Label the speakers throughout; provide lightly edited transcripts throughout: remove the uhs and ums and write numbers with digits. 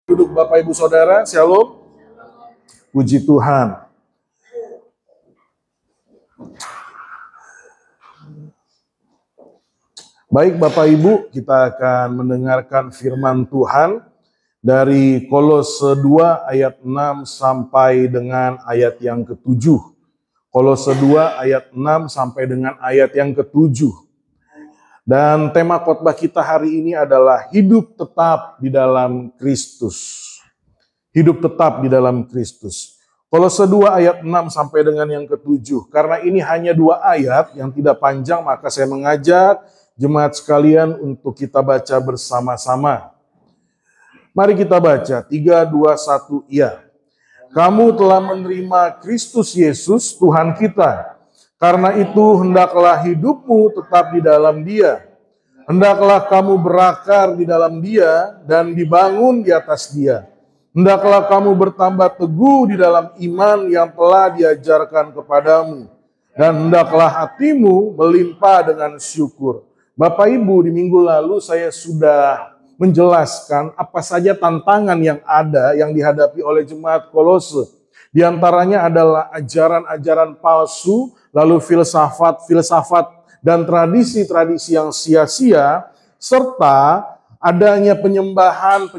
Speaker 1: Duduk Bapak Ibu Saudara, Shalom. Puji Tuhan. Baik Bapak Ibu, kita akan mendengarkan firman Tuhan dari Kolose 2 ayat 6 sampai dengan ayat yang ke-7. Kolose 2 ayat 6 sampai dengan ayat yang ke-7. Dan tema khotbah kita hari ini adalah hidup tetap di dalam Kristus. Hidup tetap di dalam Kristus. Kolose 2 ayat 6 sampai dengan yang ke-7. Karena ini hanya 2 ayat yang tidak panjang, maka saya mengajak jemaat sekalian untuk kita baca bersama-sama. Mari kita baca, 3, 2, 1, ya. Kamu telah menerima Kristus Yesus Tuhan kita. Karena itu hendaklah hidupmu tetap di dalam Dia. Hendaklah kamu berakar di dalam Dia dan dibangun di atas Dia. Hendaklah kamu bertambah teguh di dalam iman yang telah diajarkan kepadamu. Dan hendaklah hatimu melimpah dengan syukur. Bapak Ibu, di minggu lalu saya sudah menjelaskan apa saja tantangan yang ada yang dihadapi oleh jemaat Kolose. Di antaranya adalah ajaran-ajaran palsu, lalu filsafat dan tradisi-tradisi yang sia-sia, serta adanya penyembahan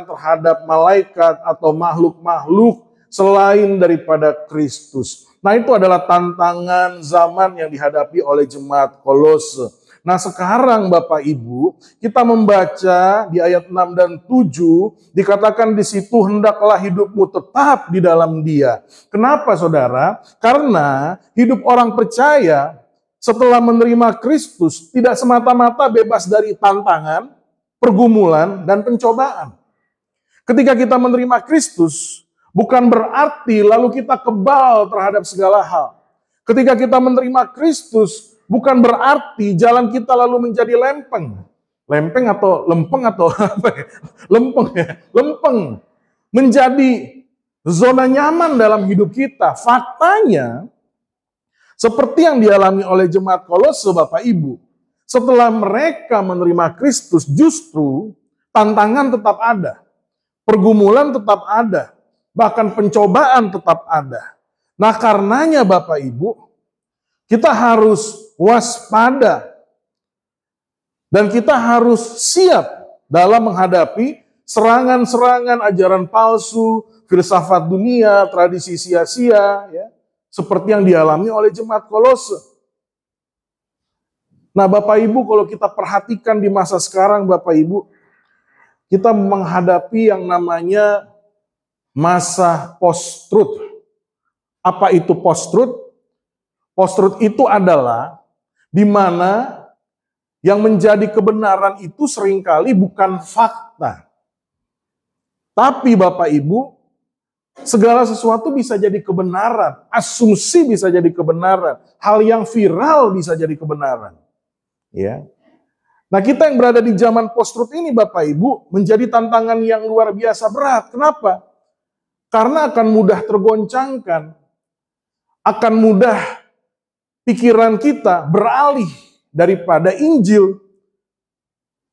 Speaker 1: terhadap malaikat atau makhluk-makhluk selain daripada Kristus. Nah, itu adalah tantangan zaman yang dihadapi oleh jemaat Kolose. Nah, sekarang Bapak Ibu, kita membaca di ayat 6 dan 7, dikatakan di situ hendaklah hidupmu tetap di dalam Dia. Kenapa Saudara? Karena hidup orang percaya setelah menerima Kristus tidak semata-mata bebas dari tantangan, pergumulan, dan pencobaan. Ketika kita menerima Kristus, bukan berarti lalu kita kebal terhadap segala hal. Ketika kita menerima Kristus, bukan berarti jalan kita lalu menjadi lempeng. Lempeng atau lempeng atau apa ya? Lempeng ya. Lempeng. Menjadi zona nyaman dalam hidup kita. Faktanya, seperti yang dialami oleh jemaat Kolose Bapak Ibu, setelah mereka menerima Kristus justru tantangan tetap ada. Pergumulan tetap ada. Bahkan pencobaan tetap ada. Nah karenanya Bapak Ibu, kita harus waspada dan kita harus siap dalam menghadapi serangan-serangan ajaran palsu, filsafat dunia, tradisi sia-sia, ya, seperti yang dialami oleh jemaat Kolose. Nah Bapak Ibu, kalau kita perhatikan di masa sekarang Bapak Ibu, kita menghadapi yang namanya masa post-truth. Apa itu post-truth? Post-truth itu adalah di mana yang menjadi kebenaran itu seringkali bukan fakta. Tapi Bapak Ibu, segala sesuatu bisa jadi kebenaran, asumsi bisa jadi kebenaran, hal yang viral bisa jadi kebenaran. Ya. Nah, kita yang berada di zaman post-truth ini Bapak Ibu menjadi tantangan yang luar biasa berat. Kenapa? Karena akan mudah tergoncangkan, akan mudah pikiran kita beralih daripada Injil.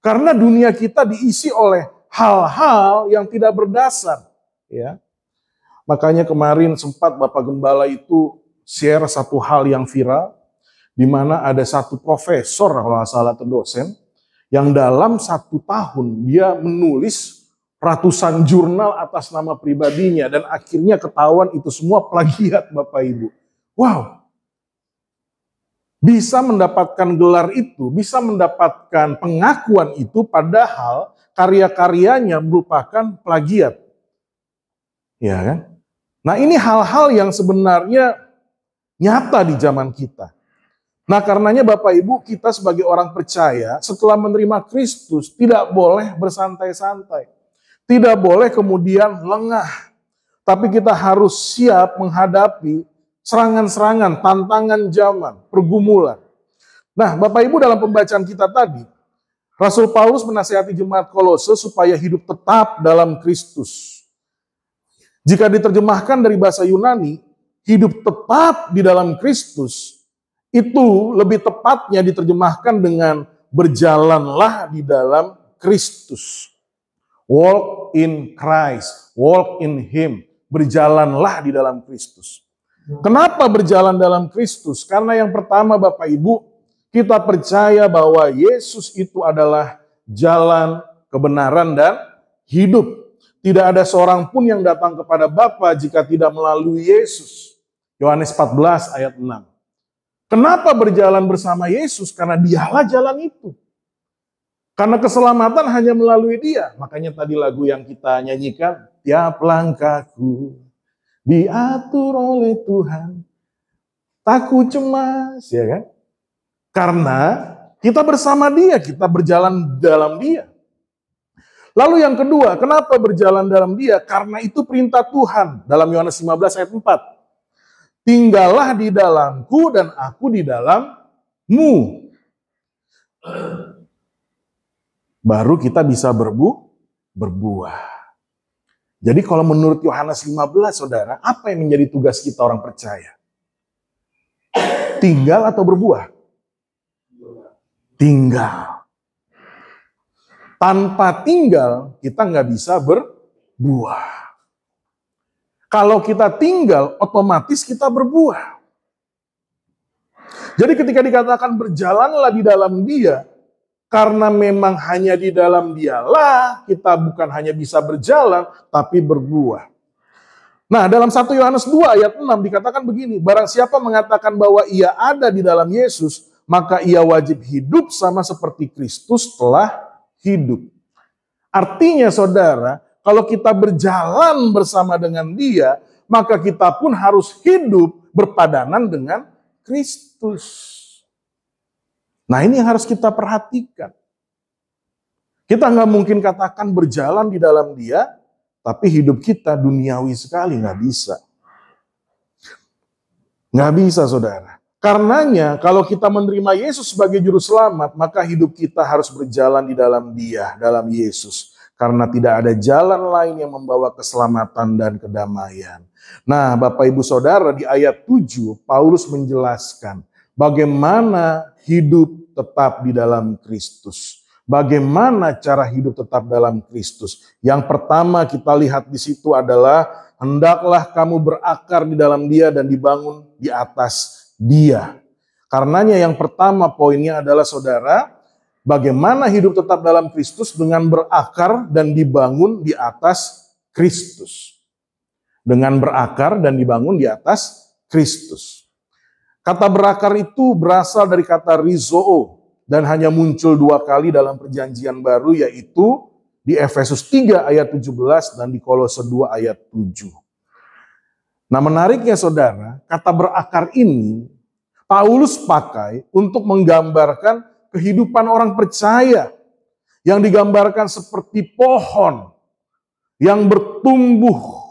Speaker 1: Karena dunia kita diisi oleh hal-hal yang tidak berdasar. Ya. Makanya kemarin sempat Bapak Gembala itu share satu hal yang viral, di mana ada satu profesor, kalau nggak salah atau dosen, yang dalam 1 tahun dia menulis ratusan jurnal atas nama pribadinya, dan akhirnya ketahuan itu semua plagiat Bapak Ibu. Wow! Bisa mendapatkan gelar itu, bisa mendapatkan pengakuan itu, padahal karya-karyanya merupakan plagiat. Ya kan? Nah ini hal-hal yang sebenarnya nyata di zaman kita. Nah karenanya Bapak Ibu, kita sebagai orang percaya setelah menerima Kristus tidak boleh bersantai-santai. Tidak boleh kemudian lengah. Tapi kita harus siap menghadapi serangan-serangan, tantangan zaman, pergumulan. Nah, Bapak Ibu dalam pembacaan kita tadi, Rasul Paulus menasihati jemaat Kolose supaya hidup tetap dalam Kristus. Jika diterjemahkan dari bahasa Yunani, hidup tetap di dalam Kristus, itu lebih tepatnya diterjemahkan dengan berjalanlah di dalam Kristus. Walk in Christ, walk in Him. Berjalanlah di dalam Kristus. Kenapa berjalan dalam Kristus? Karena yang pertama Bapak Ibu, kita percaya bahwa Yesus itu adalah jalan, kebenaran, dan hidup. Tidak ada seorang pun yang datang kepada Bapa jika tidak melalui Yesus. Yohanes 14 ayat 6. Kenapa berjalan bersama Yesus? Karena dialah jalan itu. Karena keselamatan hanya melalui Dia. Makanya tadi lagu yang kita nyanyikan, tiap langkahku diatur oleh Tuhan, takut cemas, ya kan? Karena kita bersama Dia, kita berjalan dalam Dia. Lalu yang kedua, kenapa berjalan dalam Dia? Karena itu perintah Tuhan. Dalam Yohanes 15 ayat 4. Tinggallah di dalamku dan aku di dalammu. Baru kita bisa berbuah. Jadi kalau menurut Yohanes 15, saudara, apa yang menjadi tugas kita orang percaya? Tinggal atau berbuah? Tinggal. Tanpa tinggal, kita nggak bisa berbuah. Kalau kita tinggal, otomatis kita berbuah. Jadi ketika dikatakan berjalanlah di dalam Dia, karena memang hanya di dalam Dialah, kita bukan hanya bisa berjalan, tapi berbuah. Nah, dalam 1 Yohanes 2 ayat 6 dikatakan begini, barang siapa mengatakan bahwa ia ada di dalam Yesus, maka ia wajib hidup sama seperti Kristus telah hidup. Artinya saudara, kalau kita berjalan bersama dengan Dia, maka kita pun harus hidup berpadanan dengan Kristus. Nah ini yang harus kita perhatikan. Kita nggak mungkin katakan berjalan di dalam Dia, tapi hidup kita duniawi sekali, nggak bisa. Nggak bisa saudara. Karenanya kalau kita menerima Yesus sebagai juru selamat, maka hidup kita harus berjalan di dalam Dia, dalam Yesus. Karena tidak ada jalan lain yang membawa keselamatan dan kedamaian. Nah Bapak Ibu Saudara, di ayat 7 Paulus menjelaskan bagaimana hidup tetap di dalam Kristus. Bagaimana cara hidup tetap dalam Kristus? Yang pertama kita lihat di situ adalah hendaklah kamu berakar di dalam Dia dan dibangun di atas Dia. Karenanya yang pertama poinnya adalah saudara, bagaimana hidup tetap dalam Kristus dengan berakar dan dibangun di atas Kristus. Dengan berakar dan dibangun di atas Kristus. Kata berakar itu berasal dari kata rizoo dan hanya muncul 2 kali dalam perjanjian baru, yaitu di Efesus 3 ayat 17 dan di Kolose 2 ayat 7. Nah menariknya saudara, kata berakar ini Paulus pakai untuk menggambarkan kehidupan orang percaya yang digambarkan seperti pohon yang bertumbuh.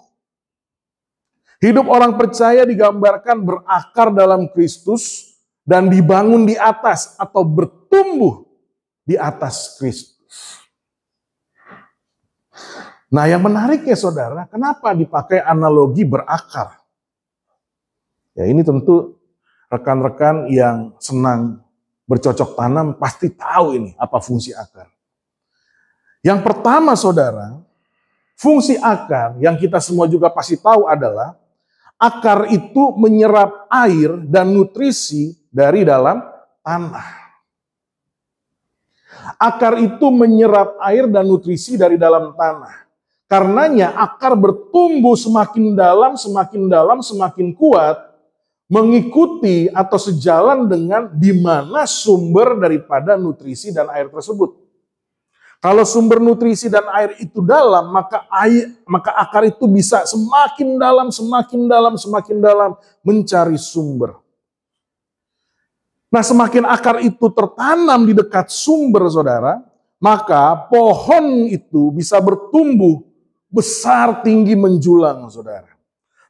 Speaker 1: Hidup orang percaya digambarkan berakar dalam Kristus dan dibangun di atas atau bertumbuh di atas Kristus. Nah yang menariknya saudara, kenapa dipakai analogi berakar? Ya ini tentu rekan-rekan yang senang bercocok tanam pasti tahu ini apa fungsi akar. Yang pertama saudara, fungsi akar yang kita semua juga pasti tahu adalah akar itu menyerap air dan nutrisi dari dalam tanah. Akar itu menyerap air dan nutrisi dari dalam tanah. Karenanya akar bertumbuh semakin dalam, semakin kuat, mengikuti atau sejalan dengan di mana sumber daripada nutrisi dan air tersebut. Kalau sumber nutrisi dan air itu dalam, maka akar itu bisa semakin dalam mencari sumber. Nah, semakin akar itu tertanam di dekat sumber, saudara, maka pohon itu bisa bertumbuh besar, tinggi, menjulang, saudara.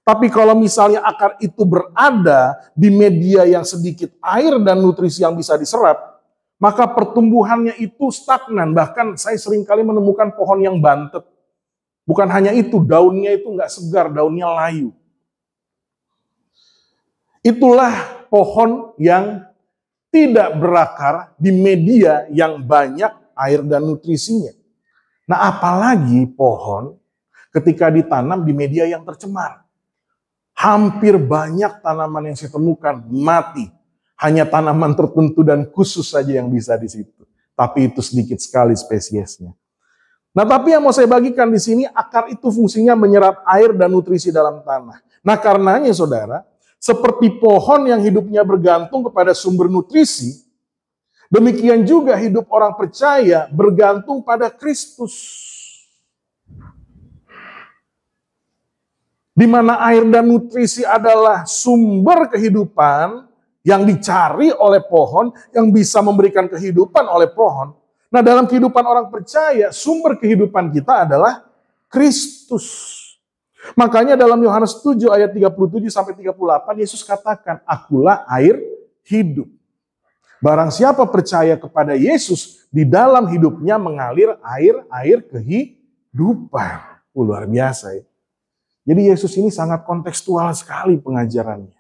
Speaker 1: Tapi kalau misalnya akar itu berada di media yang sedikit air dan nutrisi yang bisa diserap, maka pertumbuhannya itu stagnan. Bahkan saya seringkali menemukan pohon yang bantet. Bukan hanya itu, daunnya itu nggak segar, daunnya layu. Itulah pohon yang tidak berakar di media yang banyak air dan nutrisinya. Nah, apalagi pohon ketika ditanam di media yang tercemar. Hampir banyak tanaman yang saya temukan mati. Hanya tanaman tertentu dan khusus saja yang bisa di situ. Tapi itu sedikit sekali spesiesnya. Nah, tapi yang mau saya bagikan di sini, akar itu fungsinya menyerap air dan nutrisi dalam tanah. Nah, karenanya saudara, seperti pohon yang hidupnya bergantung kepada sumber nutrisi, demikian juga hidup orang percaya bergantung pada Kristus. Di mana air dan nutrisi adalah sumber kehidupan yang dicari oleh pohon, yang bisa memberikan kehidupan oleh pohon. Nah, dalam kehidupan orang percaya, sumber kehidupan kita adalah Kristus. Makanya dalam Yohanes 7 ayat 37 sampai 38, Yesus katakan, "Akulah air hidup. Barang siapa percaya kepada Yesus, di dalam hidupnya mengalir air kehidupan." Luar biasa ya. Jadi Yesus ini sangat kontekstual sekali pengajarannya.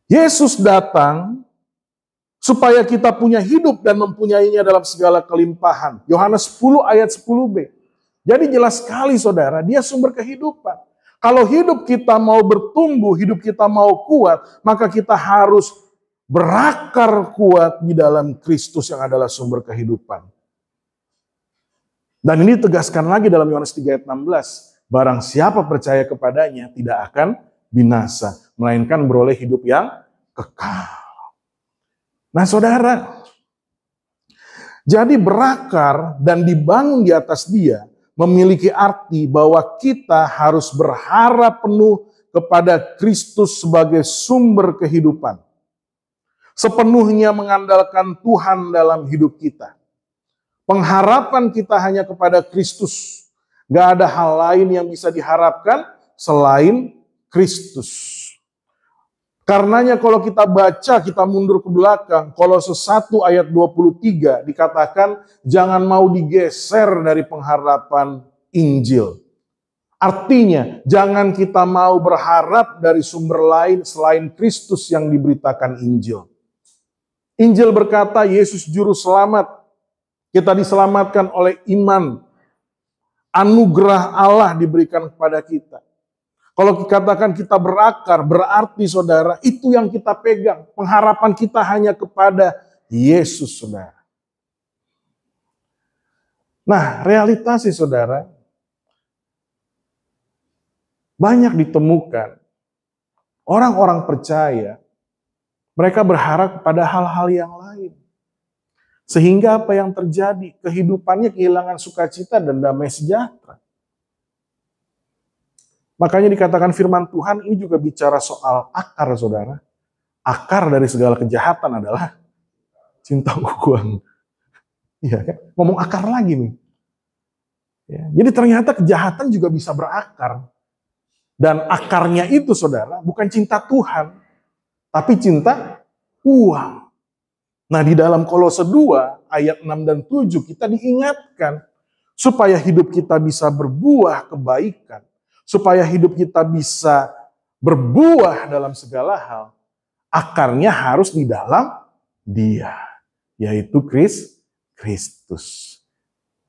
Speaker 1: Yesus datang supaya kita punya hidup dan mempunyainya dalam segala kelimpahan. Yohanes 10 ayat 10b. Jadi jelas sekali saudara, dia sumber kehidupan. Kalau hidup kita mau bertumbuh, hidup kita mau kuat, maka kita harus berakar kuat di dalam Kristus yang adalah sumber kehidupan. Dan ini tegaskan lagi dalam Yohanes 3 ayat 16. Barang siapa percaya kepadanya tidak akan binasa, melainkan beroleh hidup yang kekal. Nah saudara, jadi berakar dan dibangun di atas dia memiliki arti bahwa kita harus berharap penuh kepada Kristus sebagai sumber kehidupan. Sepenuhnya mengandalkan Tuhan dalam hidup kita. Pengharapan kita hanya kepada Kristus. Gak ada hal lain yang bisa diharapkan selain Kristus. Karenanya kalau kita baca, kita mundur ke belakang, Kolose 1 ayat 23 dikatakan jangan mau digeser dari pengharapan Injil. Artinya jangan kita mau berharap dari sumber lain selain Kristus yang diberitakan Injil. Injil berkata Yesus juru selamat. Kita diselamatkan oleh iman. Anugerah Allah diberikan kepada kita. Kalau dikatakan kita berakar, berarti saudara, itu yang kita pegang. Pengharapan kita hanya kepada Yesus, saudara. Nah, realitasnya saudara, banyak ditemukan orang-orang percaya, mereka berharap kepada hal-hal yang lain. Sehingga apa yang terjadi? Kehidupannya kehilangan sukacita dan damai sejahtera. Makanya dikatakan firman Tuhan ini juga bicara soal akar, saudara. Akar dari segala kejahatan adalah cinta uang. Iya kan? Ngomong akar lagi nih. Ya, jadi ternyata kejahatan juga bisa berakar. Dan akarnya itu, saudara, bukan cinta Tuhan, tapi cinta uang. Nah, di dalam Kolose 2 ayat 6 dan 7 kita diingatkan supaya hidup kita bisa berbuah kebaikan, supaya hidup kita bisa berbuah dalam segala hal, akarnya harus di dalam Dia, yaitu Kristus.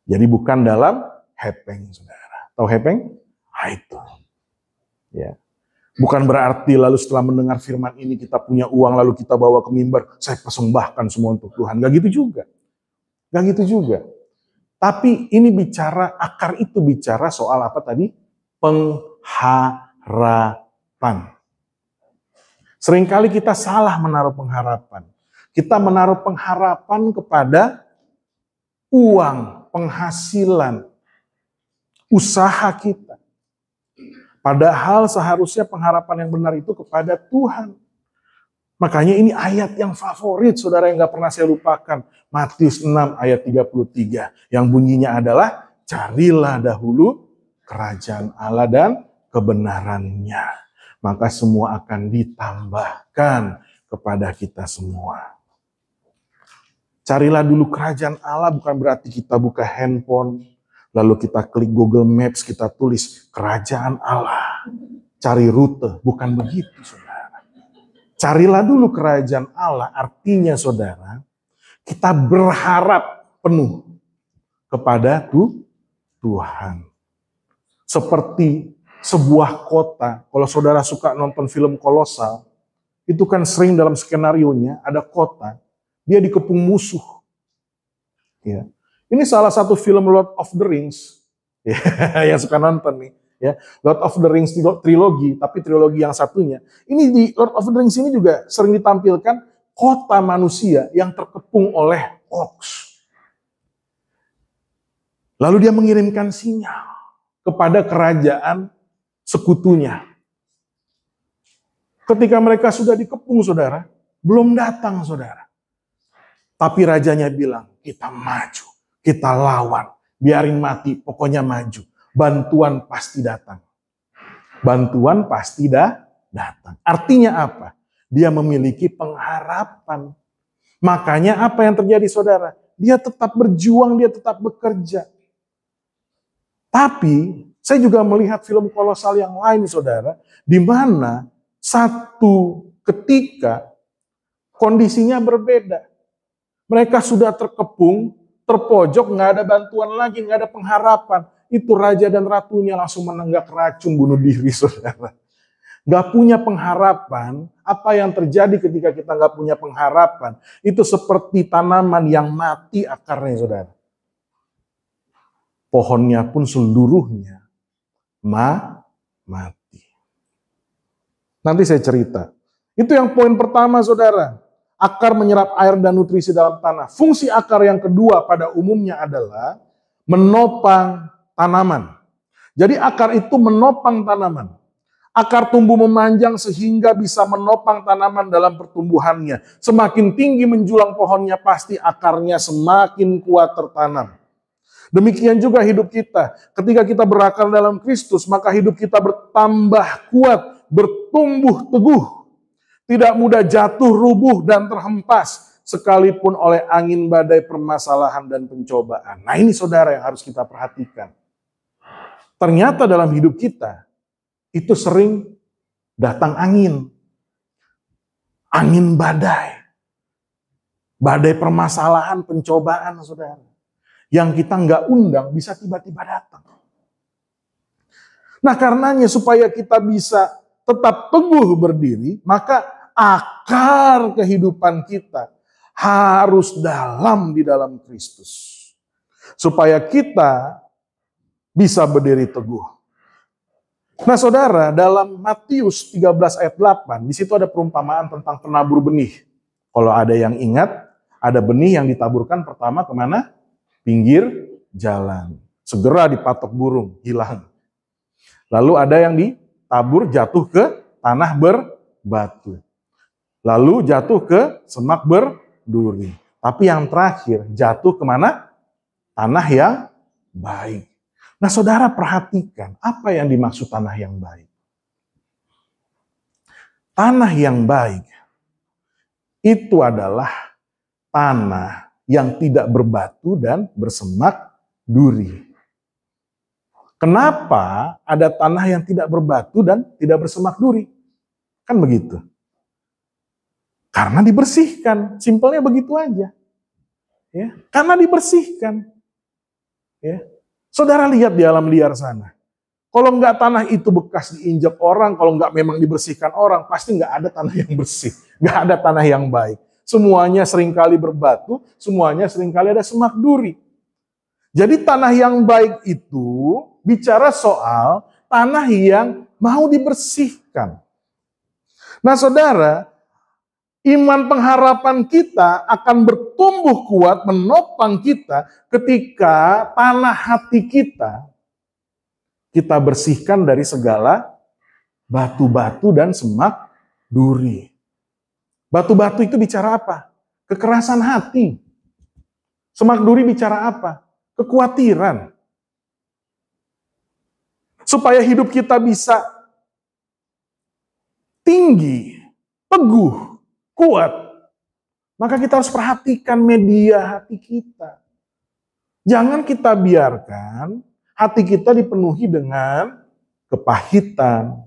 Speaker 1: Jadi bukan dalam hepeng, saudara. Tahu hepeng? Nah, itu. Ya. Bukan berarti lalu setelah mendengar firman ini kita punya uang lalu kita bawa ke mimbar, saya persembahkan semua untuk Tuhan. Gak gitu juga. Gak gitu juga. Tapi ini bicara, akar itu bicara soal apa tadi? Pengharapan. Seringkali kita salah menaruh pengharapan. Kita menaruh pengharapan kepada uang, penghasilan, usaha kita. Padahal seharusnya pengharapan yang benar itu kepada Tuhan. Makanya ini ayat yang favorit, saudara, yang gak pernah saya lupakan. Matius 6 ayat 33. Yang bunyinya adalah, carilah dahulu kerajaan Allah dan kebenarannya. Maka semua akan ditambahkan kepada kita semua. Carilah dulu kerajaan Allah bukan berarti kita buka handphone, lalu kita klik Google Maps, kita tulis kerajaan Allah. Cari rute, bukan begitu saudara. Carilah dulu kerajaan Allah, artinya saudara, kita berharap penuh kepada Tuhan. Seperti sebuah kota, kalau saudara suka nonton film Kolosal, itu kan sering dalam skenarionya ada kota, dia dikepung musuh. Ya. Ini salah satu film Lord of the Rings, ya, yang suka nonton nih. Ya, Lord of the Rings trilogi, tapi trilogi yang satunya. Ini di Lord of the Rings ini juga sering ditampilkan kota manusia yang terkepung oleh orcs. Lalu dia mengirimkan sinyal kepada kerajaan sekutunya. Ketika mereka sudah dikepung, saudara, belum datang, saudara. Tapi rajanya bilang, kita maju, kita lawan, biarin mati, pokoknya maju. Bantuan pasti datang. Bantuan pasti datang. Artinya apa? Dia memiliki pengharapan. Makanya apa yang terjadi, saudara? Dia tetap berjuang, dia tetap bekerja. Tapi saya juga melihat film Kolosal yang lain, saudara, di mana satu ketika kondisinya berbeda. Mereka sudah terkepung, terpojok, nggak ada bantuan lagi, nggak ada pengharapan. Itu raja dan ratunya langsung menenggak racun bunuh diri, saudara. Nggak punya pengharapan. Apa yang terjadi ketika kita nggak punya pengharapan? Itu seperti tanaman yang mati akarnya, saudara. Pohonnya pun seluruhnya mati. Nanti saya cerita. Itu yang poin pertama, saudara. Akar menyerap air dan nutrisi dalam tanah. Fungsi akar yang kedua pada umumnya adalah menopang tanaman. Jadi akar itu menopang tanaman. Akar tumbuh memanjang sehingga bisa menopang tanaman dalam pertumbuhannya. Semakin tinggi menjulang pohonnya, pasti akarnya semakin kuat tertanam. Demikian juga hidup kita. Ketika kita berakar dalam Kristus, maka hidup kita bertambah kuat, bertumbuh teguh. Tidak mudah jatuh, rubuh, dan terhempas. Sekalipun oleh angin, badai, permasalahan, dan pencobaan. Nah ini saudara yang harus kita perhatikan. Ternyata dalam hidup kita, itu sering datang angin. Angin badai. Badai permasalahan, pencobaan, saudara. Yang kita nggak undang bisa tiba-tiba datang. Nah karenanya supaya kita bisa tetap teguh berdiri, maka akar kehidupan kita harus dalam di dalam Kristus. Supaya kita bisa berdiri teguh. Nah saudara, dalam Matius 13 ayat 8, di situ ada perumpamaan tentang penabur benih. Kalau ada yang ingat, ada benih yang ditaburkan pertama kemana? Pinggir jalan. Segera dipatok burung, hilang. Lalu ada yang ditabur jatuh ke tanah berbatu. Lalu jatuh ke semak berduri. Tapi yang terakhir jatuh kemana? Tanah yang baik. Nah saudara perhatikan, apa yang dimaksud tanah yang baik? Tanah yang baik itu adalah tanah yang tidak berbatu dan bersemak duri. Kenapa ada tanah yang tidak berbatu dan tidak bersemak duri? Kan begitu. Karena dibersihkan, simpelnya begitu aja. Ya, karena dibersihkan. Ya. Saudara lihat di alam liar sana. Kalau enggak tanah itu bekas diinjak orang, kalau enggak memang dibersihkan orang, pasti enggak ada tanah yang bersih. Enggak ada tanah yang baik. Semuanya seringkali berbatu, semuanya seringkali ada semak duri. Jadi tanah yang baik itu bicara soal tanah yang mau dibersihkan. Nah saudara, iman pengharapan kita akan bertumbuh kuat, menopang kita ketika tanah hati kita bersihkan dari segala batu-batu dan semak duri. Batu-batu itu bicara apa? Kekerasan hati. Semak duri bicara apa? Kekhawatiran. Supaya hidup kita bisa tinggi, teguh, kuat, maka kita harus perhatikan media hati kita. Jangan kita biarkan hati kita dipenuhi dengan kepahitan,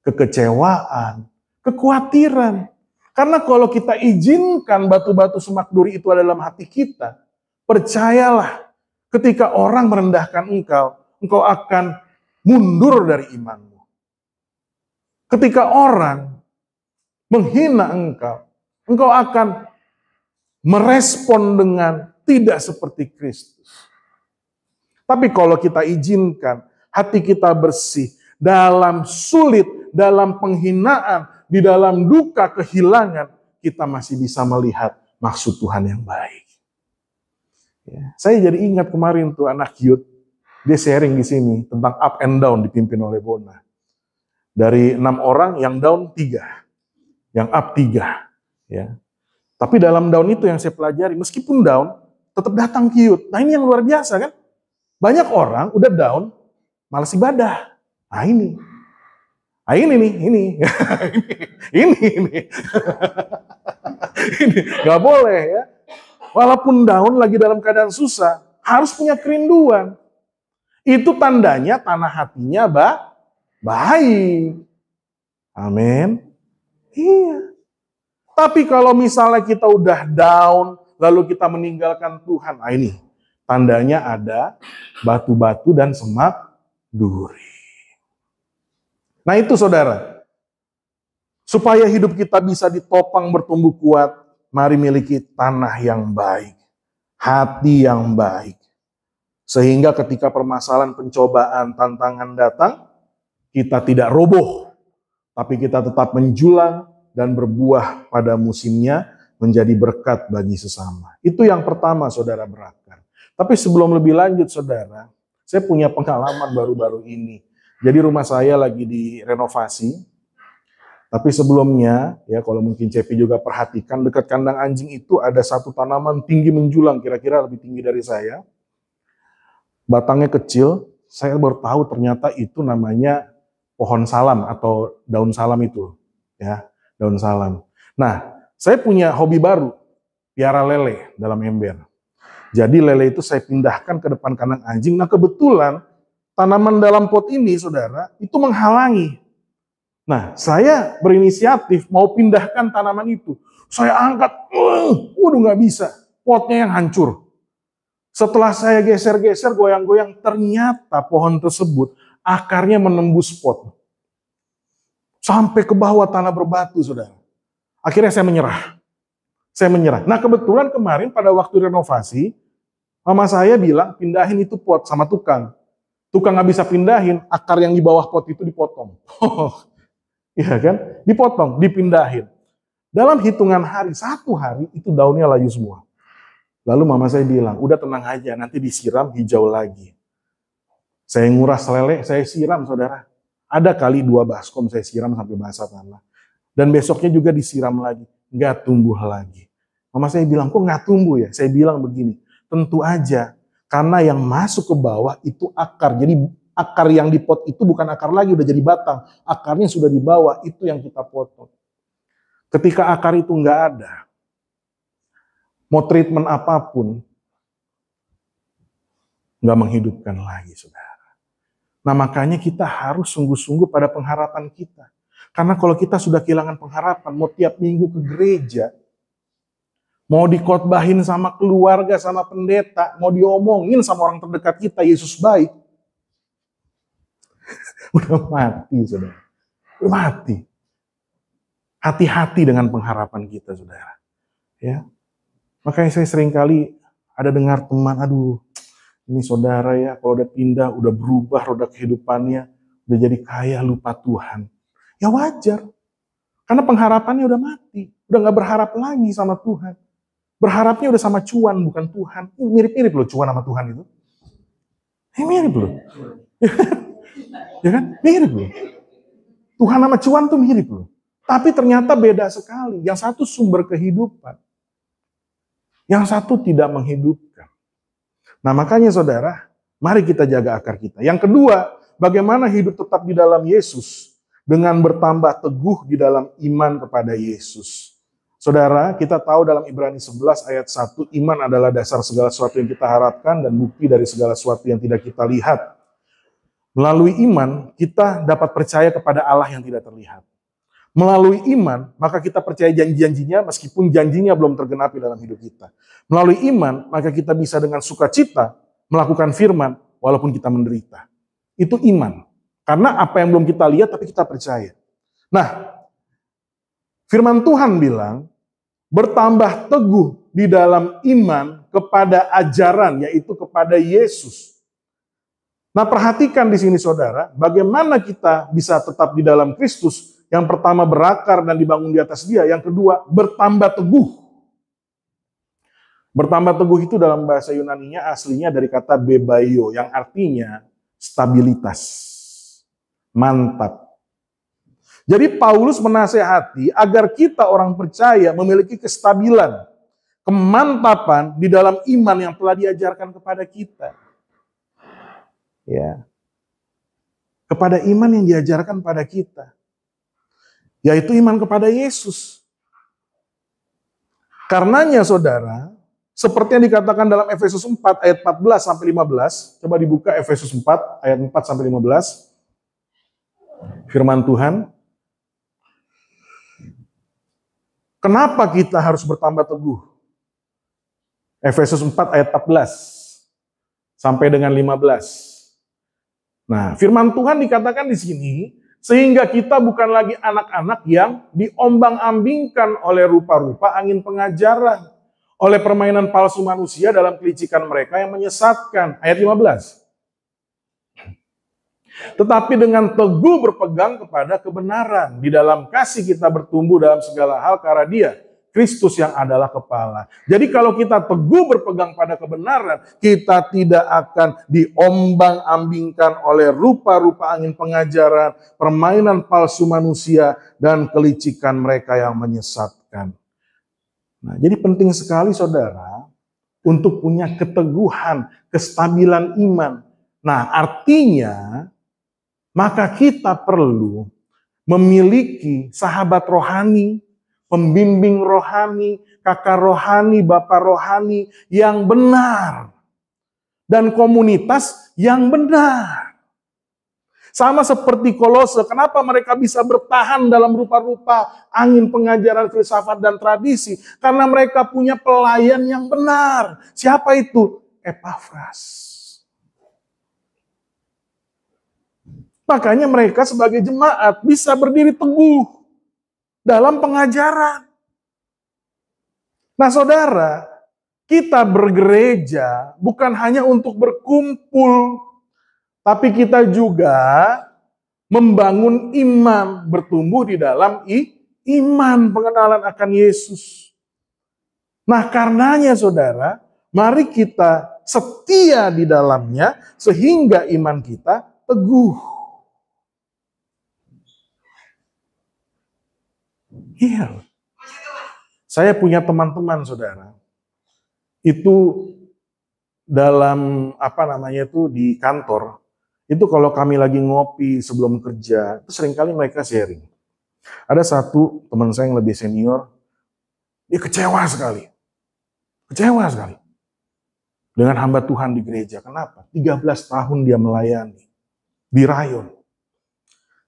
Speaker 1: kekecewaan, kekhawatiran. Karena kalau kita izinkan batu-batu semak duri itu ada dalam hati kita, percayalah, Ketika orang merendahkan engkau, engkau akan mundur dari imanmu. Ketika orang menghina engkau, engkau akan merespon dengan tidak seperti Kristus. Tapi kalau kita izinkan hati kita bersih, dalam sulit, dalam penghinaan, di dalam duka, kehilangan, kita masih bisa melihat maksud Tuhan yang baik. Ya, saya jadi ingat kemarin tuh anak youth, dia sharing di sini tentang up and down dipimpin oleh Bona. Dari 6 orang, yang down 3, yang up 3. Ya. Tapi dalam down itu yang saya pelajari, meskipun down, tetap datang ke youth. Nah ini yang luar biasa kan? Banyak orang udah down, malas ibadah. Nah ini. Nah ini nih, ini. ini. Ini, gak boleh ya. Walaupun down lagi dalam keadaan susah, harus punya kerinduan. Itu tandanya tanah hatinya baik. Amin. Iya. Tapi kalau misalnya kita udah down, lalu kita meninggalkan Tuhan, nah ini tandanya ada batu-batu dan semak duri. Nah itu saudara, supaya hidup kita bisa ditopang bertumbuh kuat, mari miliki tanah yang baik, hati yang baik. Sehingga ketika permasalahan, pencobaan, tantangan datang, kita tidak roboh, tapi kita tetap menjulang dan berbuah pada musimnya, menjadi berkat bagi sesama. Itu yang pertama, saudara berakar. Tapi sebelum lebih lanjut, saudara, saya punya pengalaman baru-baru ini. Jadi rumah saya lagi direnovasi. Tapi sebelumnya, ya kalau mungkin Cepi juga perhatikan, dekat kandang anjing itu ada satu tanaman tinggi menjulang, kira-kira lebih tinggi dari saya. Batangnya kecil, saya baru tahu ternyata itu namanya pohon salam atau daun salam itu. Ya, daun salam. Nah, saya punya hobi baru, piara lele dalam ember. Jadi lele itu saya pindahkan ke depan kandang anjing. Nah kebetulan tanaman dalam pot ini, saudara, itu menghalangi. Nah, saya berinisiatif mau pindahkan tanaman itu. Saya angkat, waduh nggak bisa. Potnya yang hancur. Setelah saya geser-geser, goyang-goyang, ternyata pohon tersebut akarnya menembus pot. Sampai ke bawah tanah berbatu, saudara. Akhirnya saya menyerah. Nah kebetulan kemarin pada waktu renovasi, mama saya bilang pindahin itu pot sama tukang. Tukang nggak bisa pindahin, akar yang di bawah pot itu dipotong. Iya kan? Dipotong, dipindahin. Dalam hitungan hari, 1 hari itu daunnya layu semua. Lalu mama saya bilang, udah tenang aja, nanti disiram hijau lagi. Saya nguras lele, saya siram saudara. Ada kali 2 baskom saya siram sampai basah tanah. Dan besoknya juga disiram lagi, nggak tumbuh lagi. Mama saya bilang, kok nggak tumbuh ya? Saya bilang begini, tentu aja, karena yang masuk ke bawah itu akar. Jadi akar yang di pot itu bukan akar lagi, udah jadi batang. Akarnya sudah di bawah, itu yang kita potong. Ketika akar itu nggak ada, mau treatment apapun, nggak menghidupkan lagi, saudara. Nah makanya kita harus sungguh-sungguh pada pengharapan kita. Karena kalau kita sudah kehilangan pengharapan, mau tiap minggu ke gereja, mau dikotbahin sama keluarga, sama pendeta, mau diomongin sama orang terdekat kita, Yesus baik. Udah mati, saudara. Udah mati. Hati-hati dengan pengharapan kita, saudara. Ya. Makanya saya sering kali ada dengar teman, aduh, ini saudara ya, kalau udah pindah, udah berubah roda kehidupannya, udah jadi kaya, lupa Tuhan. Ya wajar. Karena pengharapannya udah mati. Udah gak berharap lagi sama Tuhan. Berharapnya udah sama cuan, bukan Tuhan. Mirip-mirip loh cuan sama Tuhan itu. Mirip loh. Ya kan? Mirip loh. Tuhan sama cuan tuh mirip loh. Tapi ternyata beda sekali. Yang satu sumber kehidupan. Yang satu tidak menghidupkan. Nah makanya saudara, mari kita jaga akar kita. Yang kedua, bagaimana hidup tetap di dalam Yesus. Dengan bertambah teguh di dalam iman kepada Yesus. Saudara, kita tahu dalam Ibrani 11 ayat 1, iman adalah dasar segala sesuatu yang kita harapkan dan bukti dari segala sesuatu yang tidak kita lihat. Melalui iman, kita dapat percaya kepada Allah yang tidak terlihat. Melalui iman, maka kita percaya janji-janjinya meskipun janjinya belum tergenapi dalam hidup kita. Melalui iman, maka kita bisa dengan sukacita melakukan firman walaupun kita menderita. Itu iman. Karena apa yang belum kita lihat tapi kita percaya. Nah, firman Tuhan bilang, bertambah teguh di dalam iman kepada ajaran, yaitu kepada Yesus. Nah, perhatikan di sini saudara, bagaimana kita bisa tetap di dalam Kristus. Yang pertama berakar dan dibangun di atas Dia. Yang kedua bertambah teguh. Bertambah teguh itu dalam bahasa Yunaninya aslinya dari kata bebaio, yang artinya stabilitas, mantap. Jadi Paulus menasehati agar kita orang percaya memiliki kestabilan, kemantapan di dalam iman yang telah diajarkan kepada kita. Ya. Kepada iman yang diajarkan pada kita. Yaitu iman kepada Yesus. Karenanya saudara, seperti yang dikatakan dalam Efesus 4 ayat 14 sampai 15, coba dibuka Efesus 4 ayat 4 sampai 15. Firman Tuhan. Kenapa kita harus bertambah teguh? Efesus 4 ayat 14 sampai dengan 15. Nah, firman Tuhan dikatakan di sini, sehingga kita bukan lagi anak-anak yang diombang-ambingkan oleh rupa-rupa angin pengajaran, oleh permainan palsu manusia dalam kelicikan mereka yang menyesatkan. Ayat 15. Tetapi dengan teguh berpegang kepada kebenaran. Di dalam kasih kita bertumbuh dalam segala hal karena Dia, Kristus yang adalah kepala. Jadi kalau kita teguh berpegang pada kebenaran, kita tidak akan diombang-ambingkan oleh rupa-rupa angin pengajaran, permainan palsu manusia, dan kelicikan mereka yang menyesatkan. Nah, jadi penting sekali saudara, untuk punya keteguhan, kestabilan iman. Nah, artinya, maka kita perlu memiliki sahabat rohani, pembimbing rohani, kakak rohani, bapak rohani yang benar. Dan komunitas yang benar. Sama seperti Kolose, kenapa mereka bisa bertahan dalam rupa-rupa angin pengajaran filsafat dan tradisi? Karena mereka punya pelayan yang benar. Siapa itu? Epafras. Makanya mereka sebagai jemaat bisa berdiri teguh dalam pengajaran. Nah saudara, kita bergereja bukan hanya untuk berkumpul, tapi kita juga membangun iman, bertumbuh di dalam iman, pengenalan akan Yesus. Nah karenanya saudara, mari kita setia di dalamnya sehingga iman kita teguh. Iya. Saya punya teman-teman saudara. Itu dalam di kantor. Itu kalau kami lagi ngopi sebelum kerja, itu seringkali mereka sharing. Ada satu teman saya yang lebih senior, dia kecewa sekali. Kecewa sekali. Dengan hamba Tuhan di gereja. Kenapa? 13 tahun dia melayani. Di rayon.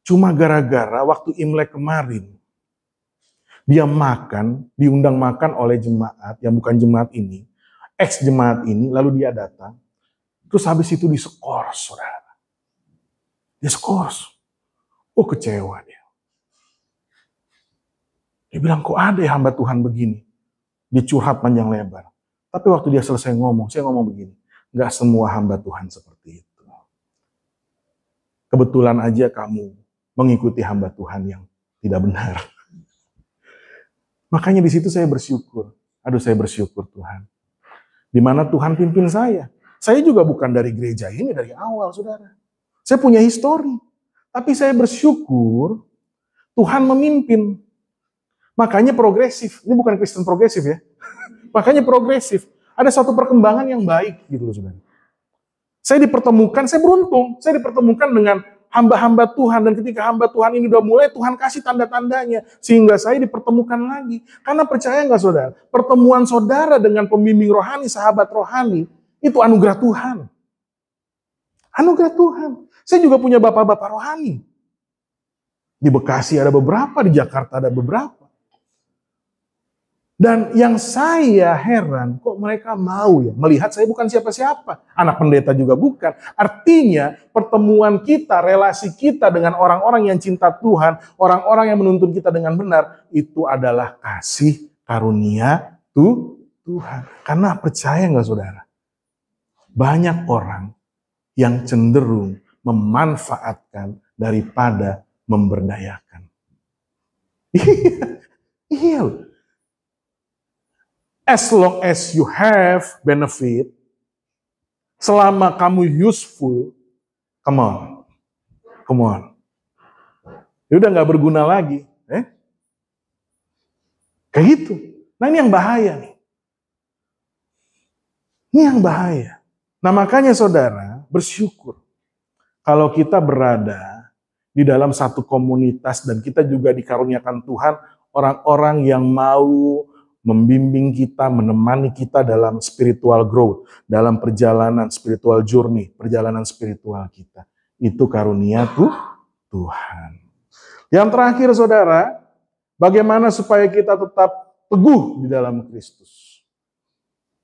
Speaker 1: Cuma gara-gara waktu Imlek kemarin, dia diundang makan oleh jemaat, yang bukan jemaat ini, ex-jemaat ini, lalu dia datang, terus habis itu diskors, saudara. Diskors. Oh, kecewa dia. Dia bilang, kok ada ya hamba Tuhan begini? Dia curhat panjang lebar. Tapi waktu dia selesai ngomong, saya ngomong begini, gak semua hamba Tuhan seperti itu. Kebetulan aja kamu mengikuti hamba Tuhan yang tidak benar. Makanya di situ saya bersyukur. Aduh, saya bersyukur Tuhan. Di mana Tuhan pimpin saya. Saya juga bukan dari gereja ini dari awal, saudara. Saya punya histori. Tapi saya bersyukur Tuhan memimpin. Makanya progresif. Ini bukan Kristen progresif ya. Makanya progresif. Ada suatu perkembangan yang baik gitu loh, saudara. Saya dipertemukan, saya beruntung. Saya dipertemukan dengan hamba-hamba Tuhan, dan ketika hamba Tuhan ini udah mulai, Tuhan kasih tanda-tandanya, sehingga saya dipertemukan lagi. Karena percaya nggak saudara, pertemuan saudara dengan pembimbing rohani, sahabat rohani, itu anugerah Tuhan. Anugerah Tuhan. Saya juga punya bapak-bapak rohani. Di Bekasi ada beberapa, di Jakarta ada beberapa. Dan yang saya heran, kok mereka mau ya melihat saya bukan siapa-siapa. Anak pendeta juga bukan. Artinya pertemuan kita, relasi kita dengan orang-orang yang cinta Tuhan, orang-orang yang menuntun kita dengan benar, itu adalah kasih karunia Tuhan. Karena percaya nggak saudara? Banyak orang yang cenderung memanfaatkan daripada memberdayakan. Iya. As long as you have benefit, selama kamu useful, come on. Ya udah nggak berguna lagi, kayak gitu. Nah ini yang bahaya nih. Ini yang bahaya. Nah makanya saudara bersyukur kalau kita berada di dalam satu komunitas dan kita juga dikaruniakan Tuhan orang-orang yang mau membimbing kita, menemani kita dalam spiritual growth, dalam perjalanan spiritual journey, perjalanan spiritual kita. Itu karunia Tuhan. Yang terakhir saudara, bagaimana supaya kita tetap teguh di dalam Kristus.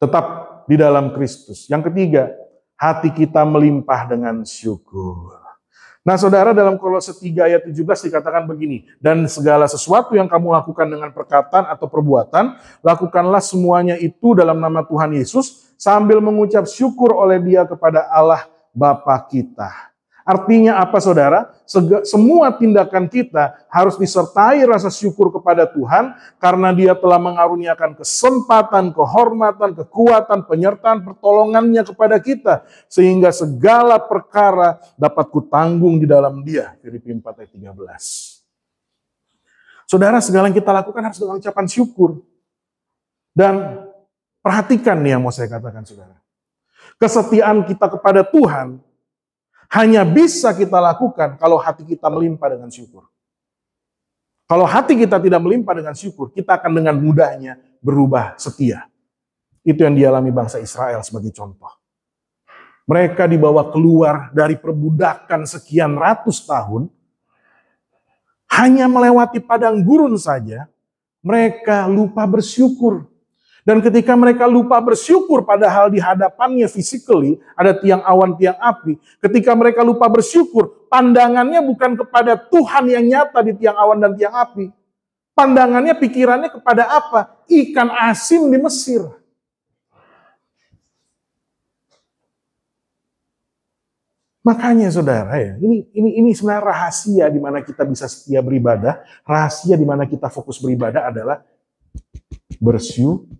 Speaker 1: Tetap di dalam Kristus. Yang ketiga, hati kita melimpah dengan syukur. Nah saudara, dalam Kolose 3 ayat 17 dikatakan begini, dan segala sesuatu yang kamu lakukan dengan perkataan atau perbuatan, lakukanlah semuanya itu dalam nama Tuhan Yesus, sambil mengucap syukur oleh Dia kepada Allah Bapa kita. Artinya apa saudara? Semua tindakan kita harus disertai rasa syukur kepada Tuhan, karena Dia telah mengaruniakan kesempatan, kehormatan, kekuatan, penyertaan, pertolongannya kepada kita, sehingga segala perkara dapat kutanggung di dalam Dia. Filipi 4 ayat 13. Saudara, segala yang kita lakukan harus dengan ucapan syukur. Dan perhatikan nih yang mau saya katakan saudara. Kesetiaan kita kepada Tuhan hanya bisa kita lakukan kalau hati kita melimpah dengan syukur. Kalau hati kita tidak melimpah dengan syukur, kita akan dengan mudahnya berubah setia. Itu yang dialami bangsa Israel sebagai contoh. Mereka dibawa keluar dari perbudakan sekian ratus tahun, hanya melewati padang gurun saja, mereka lupa bersyukur. Dan ketika mereka lupa bersyukur padahal di hadapannya physically ada tiang awan, tiang api. Ketika mereka lupa bersyukur, pandangannya bukan kepada Tuhan yang nyata di tiang awan dan tiang api. Pandangannya, pikirannya kepada apa? Ikan asin di Mesir. Makanya saudara ya, ini sebenarnya rahasia di mana kita bisa setia beribadah. Rahasia di mana kita fokus beribadah adalah bersyukur.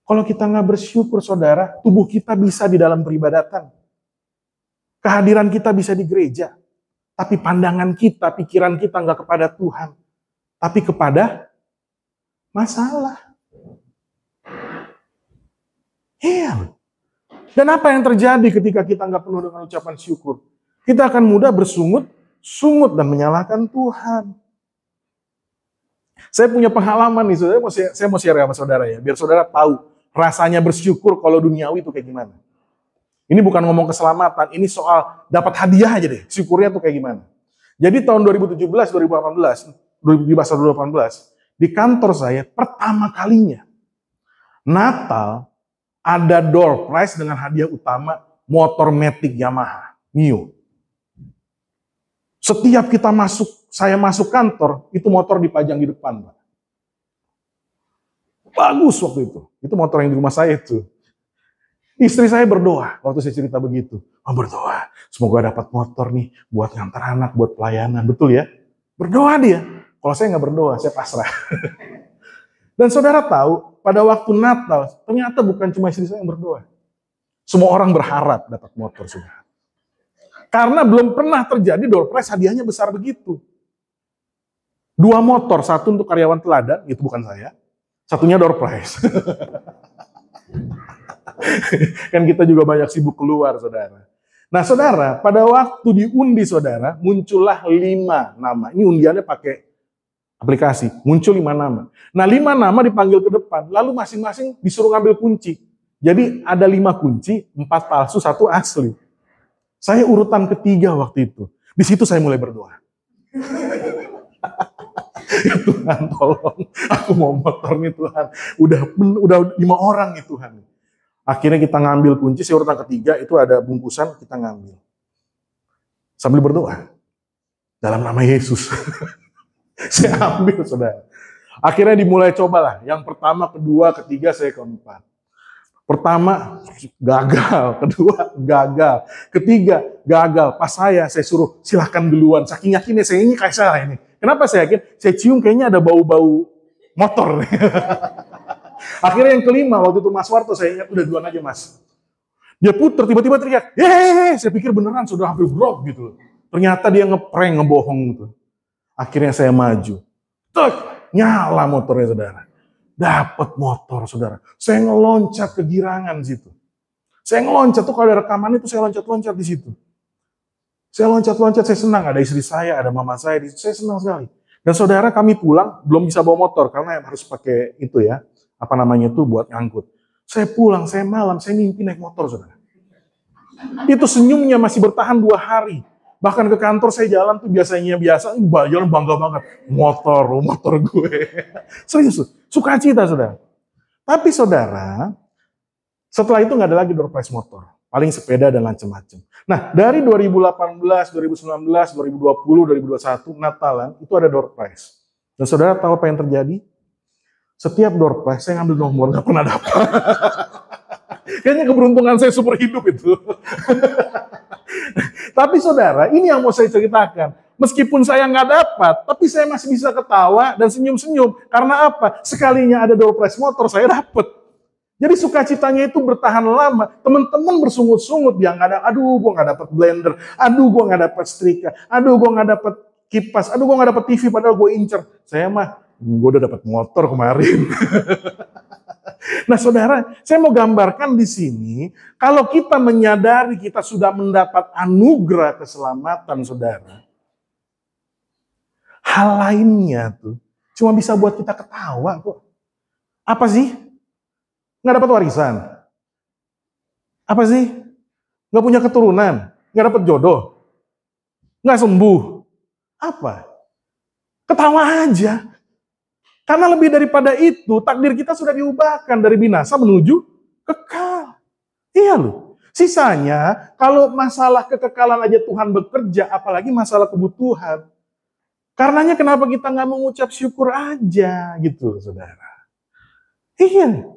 Speaker 1: Kalau kita nggak bersyukur, saudara, tubuh kita bisa di dalam peribadatan. Kehadiran kita bisa di gereja. Tapi pandangan kita, pikiran kita nggak kepada Tuhan. Tapi kepada masalah. Iya. Dan apa yang terjadi ketika kita nggak penuh dengan ucapan syukur? Kita akan mudah bersungut dan menyalahkan Tuhan. Saya punya pengalaman nih, saya mau share sama saudara ya, biar saudara tahu rasanya bersyukur kalau duniawi itu kayak gimana. Ini bukan ngomong keselamatan, ini soal dapat hadiah aja deh, syukurnya tuh kayak gimana. Jadi tahun 2017-2018, di kantor saya pertama kalinya Natal ada door prize dengan hadiah utama motor Matic Yamaha Mio. Setiap saya masuk kantor, itu motor dipajang di depan, Pak. Bagus waktu itu. Itu motor yang di rumah saya itu. Istri saya berdoa waktu saya cerita begitu. Berdoa, semoga dapat motor nih buat ngantar anak, buat pelayanan. Betul ya? Berdoa dia. Kalau saya nggak berdoa, saya pasrah. Dan saudara tahu, pada waktu Natal, ternyata bukan cuma istri saya yang berdoa. Semua orang berharap dapat motor, saudara. Karena belum pernah terjadi door prize hadiahnya besar begitu. 2 motor, satu untuk karyawan teladan, itu bukan saya. Satunya door prize. Kan kita juga banyak sibuk keluar, saudara. Nah, saudara, pada waktu diundi, saudara, muncullah 5 nama. Ini undiannya pakai aplikasi. Muncul 5 nama. Nah, 5 nama dipanggil ke depan. Lalu masing-masing disuruh ngambil kunci. Jadi ada 5 kunci, 4 palsu, 1 asli. Saya urutan ketiga waktu itu. Di situ saya mulai berdoa. Ya Tuhan tolong, aku mau motor nih Tuhan. Udah 5 orang nih Tuhan. Akhirnya kita ngambil kunci, saya urutan ketiga, itu ada bungkusan, kita ngambil. Sambil berdoa. Dalam nama Yesus. Saya ambil, saudara. Akhirnya dimulai cobalah. Yang pertama, kedua, ketiga, saya keempat. Pertama, gagal. Kedua, gagal. Ketiga, gagal. Pas saya suruh silahkan duluan. Saking yakinnya saya ini kayak saya ini. Kenapa saya yakin? Saya cium kayaknya ada bau-bau motor. Akhirnya yang kelima, waktu itu Mas Warto, saya ingat udah duluan aja Mas. Dia puter, tiba-tiba teriak, hehehe, saya pikir beneran sudah hampir brok gitu. Ternyata dia ngeprank, ngebohong gitu. Akhirnya saya maju. Tek, nyala motornya saudara. Dapat motor saudara. Saya ngeloncat ke girangan situ. Saya ngeloncat tuh kalau ada rekaman itu saya loncat-loncat di situ. Saya loncat-loncat, saya senang. Ada istri saya, ada mama saya di situ. Saya senang sekali. Dan saudara kami pulang, belum bisa bawa motor karena harus pakai itu ya. Apa namanya itu buat ngangkut. Saya pulang, saya malam, saya mimpi naik motor saudara. Itu senyumnya masih bertahan 2 hari. Bahkan ke kantor saya jalan tuh biasanya jalan bangga banget. Motor gue. Serius, sukacita saudara. Tapi saudara, setelah itu nggak ada lagi door prize motor. Paling sepeda dan macam-macam. Nah, dari 2018, 2019, 2020, 2021, Natalan, itu ada door prize. Dan saudara tahu apa yang terjadi? Setiap door prize saya ngambil nomor, nggak pernah dapat. Kayaknya keberuntungan saya super hidup itu. Tapi saudara, ini yang mau saya ceritakan. Meskipun saya nggak dapat, tapi saya masih bisa ketawa dan senyum-senyum. Karena apa? Sekalinya ada door prize motor, saya dapat. Jadi sukacitanya itu bertahan lama. Teman-teman bersungut-sungut, dia nggak ada. Aduh, gue nggak dapat blender. Aduh, gue nggak dapat setrika. Aduh, gue nggak dapat kipas. Aduh, gue nggak dapat TV. Padahal gue incer. Saya mah, gue udah dapat motor kemarin. Nah saudara, saya mau gambarkan di sini, kalau kita menyadari kita sudah mendapat anugerah keselamatan saudara, hal lainnya tuh cuma bisa buat kita ketawa kok. Apa sih? Nggak dapat warisan? Apa sih? Nggak punya keturunan? Nggak dapat jodoh? Nggak sembuh? Apa? Ketawa aja. Karena lebih daripada itu, takdir kita sudah diubahkan dari binasa menuju kekal. Iya loh. Sisanya, kalau masalah kekekalan aja Tuhan bekerja, apalagi masalah kebutuhan. Karenanya kenapa kita nggak mengucap syukur aja gitu, saudara. Iya.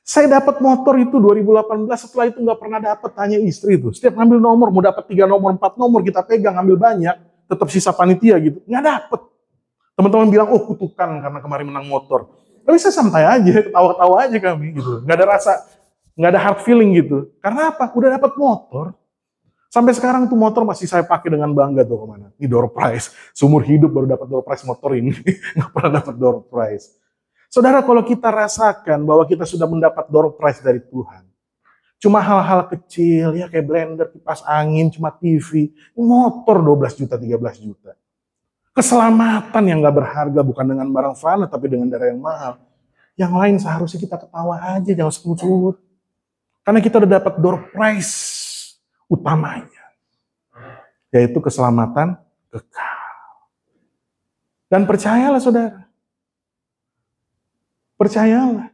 Speaker 1: Saya dapat motor itu 2018, setelah itu nggak pernah dapat, tanya istri itu. Setiap ngambil nomor, mau dapat 3 nomor, 4 nomor, kita pegang, ambil banyak, tetap sisa panitia gitu. Nggak dapat. Teman-teman bilang, oh kutukan karena kemarin menang motor. Tapi saya santai aja, ketawa-ketawa aja kami gitu. Nggak ada rasa, nggak ada hard feeling gitu. Karena apa? Udah dapat motor. Sampai sekarang tuh motor masih saya pakai dengan bangga tuh kemana. Ini door prize. Seumur hidup baru dapat door prize motor ini. Nggak pernah dapat door prize. Saudara, kalau kita rasakan bahwa kita sudah mendapat door prize dari Tuhan. Cuma hal-hal kecil, ya kayak blender, kipas angin, cuma TV. Motor 12 juta, 13 juta. Keselamatan yang gak berharga bukan dengan barang fana tapi dengan darah yang mahal. Yang lain seharusnya kita ketawa aja, jangan semut-semut. Karena kita udah dapat door prize utamanya. Yaitu keselamatan kekal. Dan percayalah saudara. Percayalah.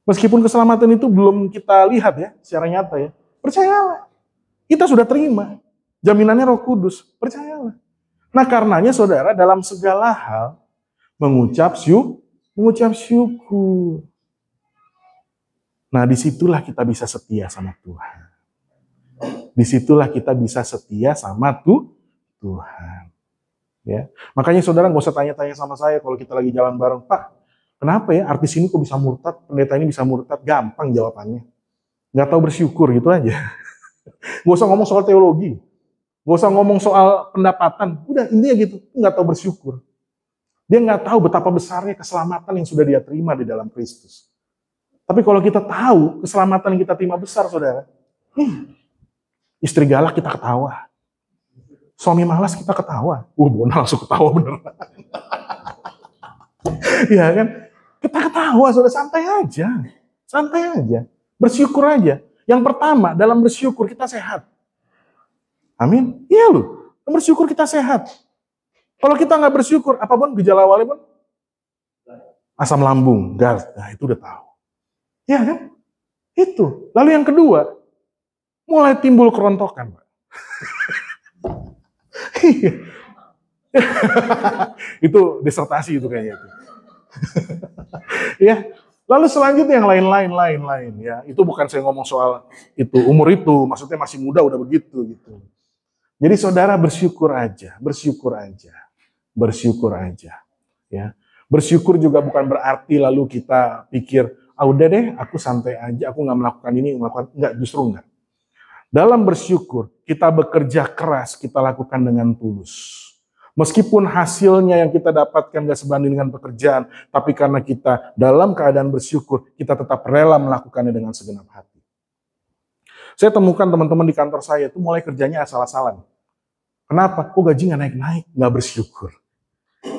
Speaker 1: Meskipun keselamatan itu belum kita lihat ya, secara nyata ya. Percayalah. Kita sudah terima. Jaminannya Roh Kudus. Percayalah. Nah karenanya saudara dalam segala hal mengucap syukur. Nah disitulah kita bisa setia sama Tuhan. Disitulah kita bisa setia sama Tuhan. Ya. Makanya saudara nggak usah tanya-tanya sama saya kalau kita lagi jalan bareng, Pak, kenapa ya artis ini kok bisa murtad, pendeta ini bisa murtad? Gampang jawabannya. Nggak tahu bersyukur gitu aja. Nggak usah ngomong soal teologi. Gak usah ngomong soal pendapatan, udah intinya gitu, nggak tahu bersyukur. Dia nggak tahu betapa besarnya keselamatan yang sudah dia terima di dalam Kristus. Tapi kalau kita tahu keselamatan yang kita terima besar, saudara, istri galak kita ketawa, suami malas kita ketawa, Bona langsung ketawa beneran. Iya kan? Kita ketawa, saudara, santai aja, bersyukur aja. Yang pertama dalam bersyukur kita sehat. Amin. Iya loh. Bersyukur kita sehat. Kalau kita nggak bersyukur, apapun gejala awalnya pun asam lambung, GARD, nah itu udah tahu. Ya kan? Itu. Lalu yang kedua, mulai timbul kerontokan, Pak. Itu disertasi itu kayaknya itu. Ya. Lalu selanjutnya yang lain-lain ya. Itu bukan saya ngomong soal itu umur itu, maksudnya masih muda udah begitu gitu. Jadi saudara bersyukur aja. Ya. Bersyukur juga bukan berarti lalu kita pikir, udah deh aku santai aja, aku nggak melakukan ini, enggak, justru enggak. Dalam bersyukur, kita bekerja keras, kita lakukan dengan tulus. Meskipun hasilnya yang kita dapatkan gak sebanding dengan pekerjaan, tapi karena kita dalam keadaan bersyukur, kita tetap rela melakukannya dengan segenap hati. Saya temukan teman-teman di kantor saya itu mulai kerjanya asal-asalan. Kenapa? Kok gaji gak naik-naik? Gak bersyukur.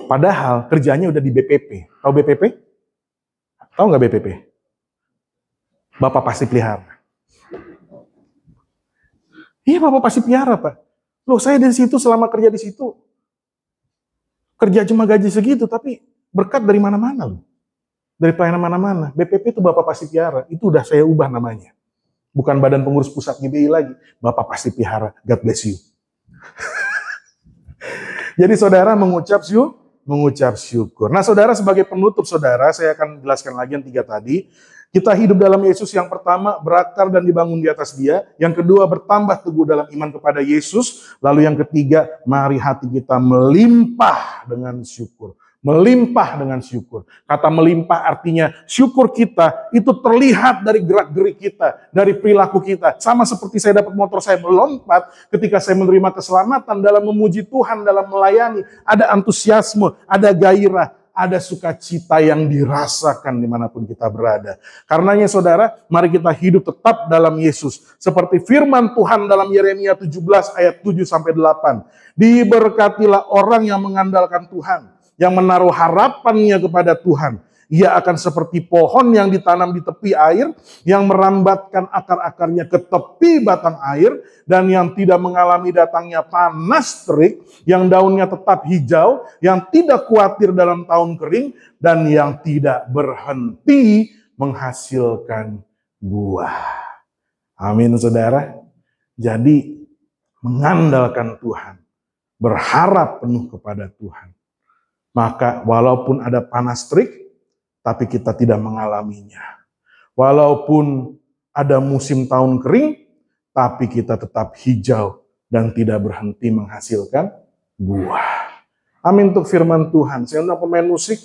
Speaker 1: Padahal kerjanya udah di BPP. Tahu BPP? Tahu gak BPP? Bapak pasti pelihara. Iya, Bapak pasti pelihara, Pak. Loh, saya di situ selama kerja di situ, kerja cuma gaji segitu, tapi berkat dari mana-mana loh. Dari pelayanan mana-mana. BPP itu Bapak pasti pelihara. Itu udah saya ubah namanya. Bukan Badan Pengurus Pusat GBI lagi. Bapak pasti pelihara. God bless you. Jadi saudara mengucap syukur. Nah saudara sebagai penutup saudara, saya akan jelaskan lagi yang 3 tadi. Kita hidup dalam Yesus, yang pertama berakar dan dibangun di atas Dia. Yang kedua bertambah teguh dalam iman kepada Yesus. Lalu yang ketiga, mari hati kita melimpah dengan syukur. Melimpah dengan syukur. Kata melimpah artinya syukur kita itu terlihat dari gerak-gerik kita, dari perilaku kita. Sama seperti saya dapat motor saya melompat ketika saya menerima keselamatan dalam memuji Tuhan, dalam melayani. Ada antusiasme, ada gairah. Ada sukacita yang dirasakan dimanapun kita berada. Karenanya saudara, mari kita hidup tetap dalam Yesus. Seperti firman Tuhan dalam Yeremia 17 ayat 7-8. Diberkatilah orang yang mengandalkan Tuhan, yang menaruh harapannya kepada Tuhan. Ia akan seperti pohon yang ditanam di tepi air, yang merambatkan akar-akarnya ke tepi batang air, dan yang tidak mengalami datangnya panas terik, yang daunnya tetap hijau, yang tidak khawatir dalam tahun kering, dan yang tidak berhenti menghasilkan buah. Amin saudara. Jadi mengandalkan Tuhan, berharap penuh kepada Tuhan. Maka walaupun ada panas terik, tapi kita tidak mengalaminya. Walaupun ada musim tahun kering, tapi kita tetap hijau dan tidak berhenti menghasilkan buah. Amin untuk firman Tuhan. Saya undang pemain musik.